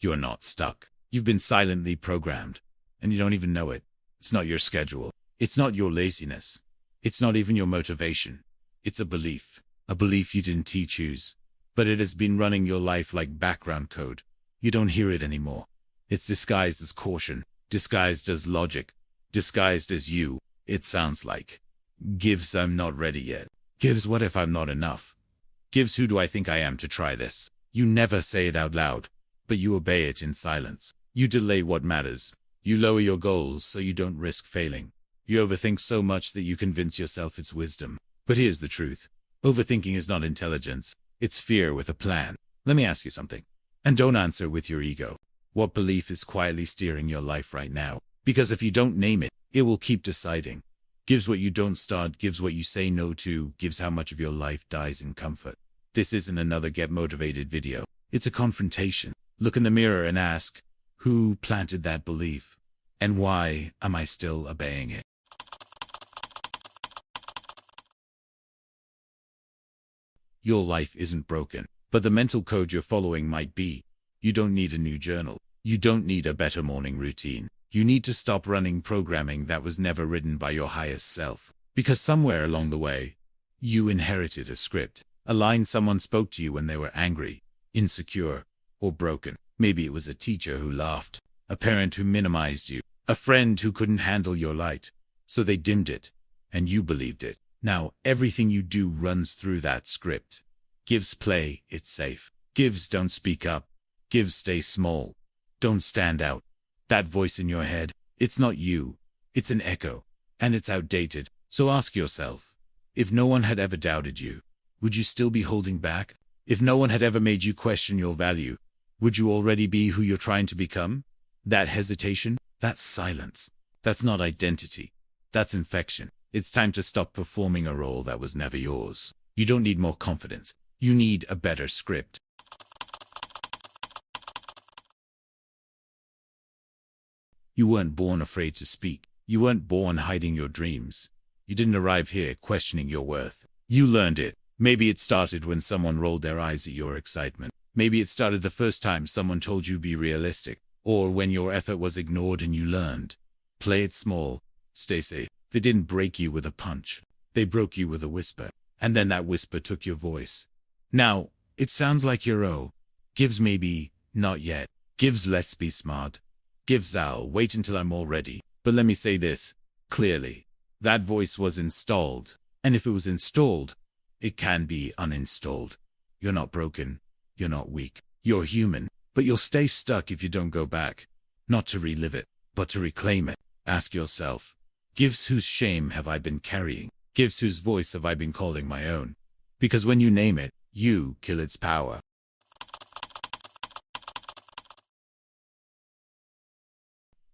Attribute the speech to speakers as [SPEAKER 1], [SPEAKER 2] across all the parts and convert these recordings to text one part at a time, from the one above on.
[SPEAKER 1] You're not stuck. You've been silently programmed, and you don't even know it. It's not your schedule. It's not your laziness. It's not even your motivation. It's a belief you didn't choose, but it has been running your life like background code. You don't hear it anymore. It's disguised as caution, disguised as logic, disguised as you. It sounds like, gives I'm not ready yet. Gives what if I'm not enough. Gives who do I think I am to try this. You never say it out loud, but you obey it in silence. You delay what matters. You lower your goals so you don't risk failing. You overthink so much that you convince yourself it's wisdom. But here's the truth. Overthinking is not intelligence. It's fear with a plan. Let me ask you something. And don't answer with your ego. What belief is quietly steering your life right now? Because if you don't name it, it will keep deciding. Gives what you don't start, gives what you say no to, gives how much of your life dies in comfort. This isn't another get motivated video. It's a confrontation. Look in the mirror and ask, who planted that belief? And why am I still obeying it? Your life isn't broken, but the mental code you're following might be. You don't need a new journal. You don't need a better morning routine. You need to stop running programming that was never written by your highest self. Because somewhere along the way, you inherited a script. A line someone spoke to you when they were angry, insecure, or broken. Maybe it was a teacher who laughed, a parent who minimized you, a friend who couldn't handle your light. So they dimmed it, and you believed it. Now, everything you do runs through that script. Gives play, it's safe. Gives don't speak up. Gives stay small. Don't stand out. That voice in your head, it's not you. It's an echo. And it's outdated. So ask yourself, if no one had ever doubted you, would you still be holding back? If no one had ever made you question your value, would you already be who you're trying to become? That hesitation, that's silence. That's not identity. That's infection. It's time to stop performing a role that was never yours. You don't need more confidence. You need a better script. You weren't born afraid to speak. You weren't born hiding your dreams. You didn't arrive here questioning your worth. You learned it. Maybe it started when someone rolled their eyes at your excitement. Maybe it started the first time someone told you be realistic. Or when your effort was ignored and you learned. Play it small. Stay safe. They didn't break you with a punch. They broke you with a whisper. And then that whisper took your voice. Now, it sounds like your gives maybe, not yet. Gives let's be smart. Gives I'll wait until I'm all ready. But let me say this clearly. That voice was installed. And if it was installed, it can be uninstalled. You're not broken. You're not weak. You're human. But you'll stay stuck if you don't go back. Not to relive it, but to reclaim it. Ask yourself. Gives whose shame have I been carrying? Gives whose voice have I been calling my own? Because when you name it, you kill its power.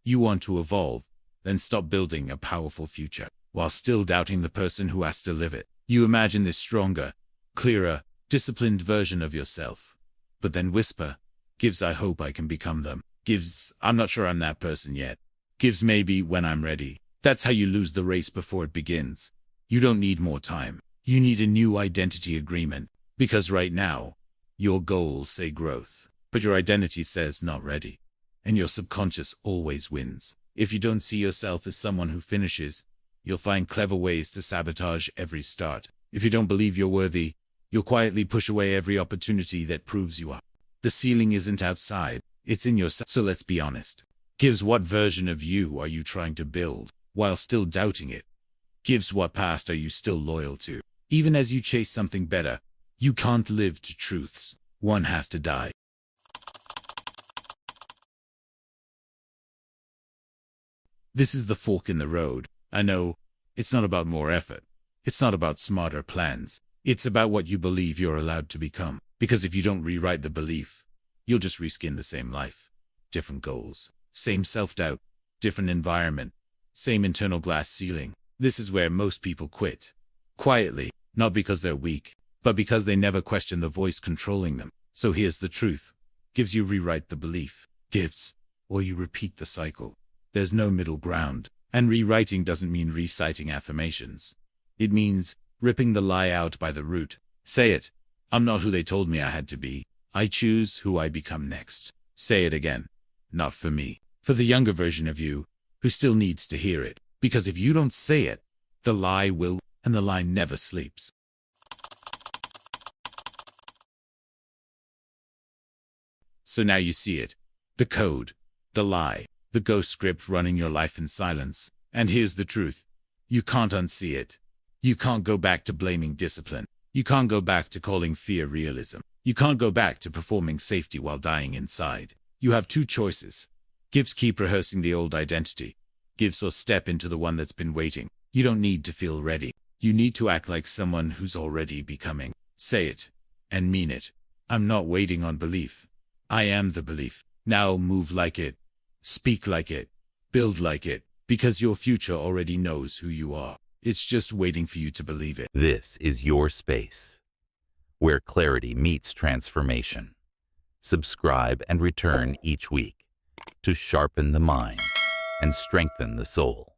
[SPEAKER 1] You want to evolve, then stop building a powerful future, while still doubting the person who has to live it. You imagine this stronger, clearer, disciplined version of yourself. But then whisper, gives I hope I can become them. Gives I'm not sure I'm that person yet. Gives maybe when I'm ready. That's how you lose the race before it begins. You don't need more time. You need a new identity agreement. Because right now, your goals say growth, but your identity says not ready. And your subconscious always wins. If you don't see yourself as someone who finishes, you'll find clever ways to sabotage every start. If you don't believe you're worthy, you'll quietly push away every opportunity that proves you are. The ceiling isn't outside, it's in yourself. So let's be honest. Gives what version of you are you trying to build, while still doubting it? Gives what past are you still loyal to? Even as you chase something better, you can't live to truths. One has to die. This is the fork in the road. I know, it's not about more effort. It's not about smarter plans. It's about what you believe you're allowed to become. Because if you don't rewrite the belief, you'll just reskin the same life. Different goals, same self-doubt, different environment, same internal glass ceiling. This is where most people quit. Quietly, not because they're weak, but because they never question the voice controlling them. So here's the truth. Gives you rewrite the belief. Gives, or you repeat the cycle. There's no middle ground. And rewriting doesn't mean reciting affirmations. It means ripping the lie out by the root. Say it. I'm not who they told me I had to be. I choose who I become next. Say it again. Not for me. For the younger version of you, who still needs to hear it. Because if you don't say it, the lie will, and the lie never sleeps. So now you see it. The code, the lie, the ghost script running your life in silence. And here's the truth. You can't unsee it. You can't go back to blaming discipline. You can't go back to calling fear realism. You can't go back to performing safety while dying inside. You have two choices. Gives keep rehearsing the old identity. Gives or step into the one that's been waiting. You don't need to feel ready. You need to act like someone who's already becoming. Say it. And mean it. I'm not waiting on belief. I am the belief. Now move like it. Speak like it. Build like it. Because your future already knows who you are. It's just waiting for you to believe it.
[SPEAKER 2] This is your space, where clarity meets transformation. Subscribe and return each week to sharpen the mind and strengthen the soul.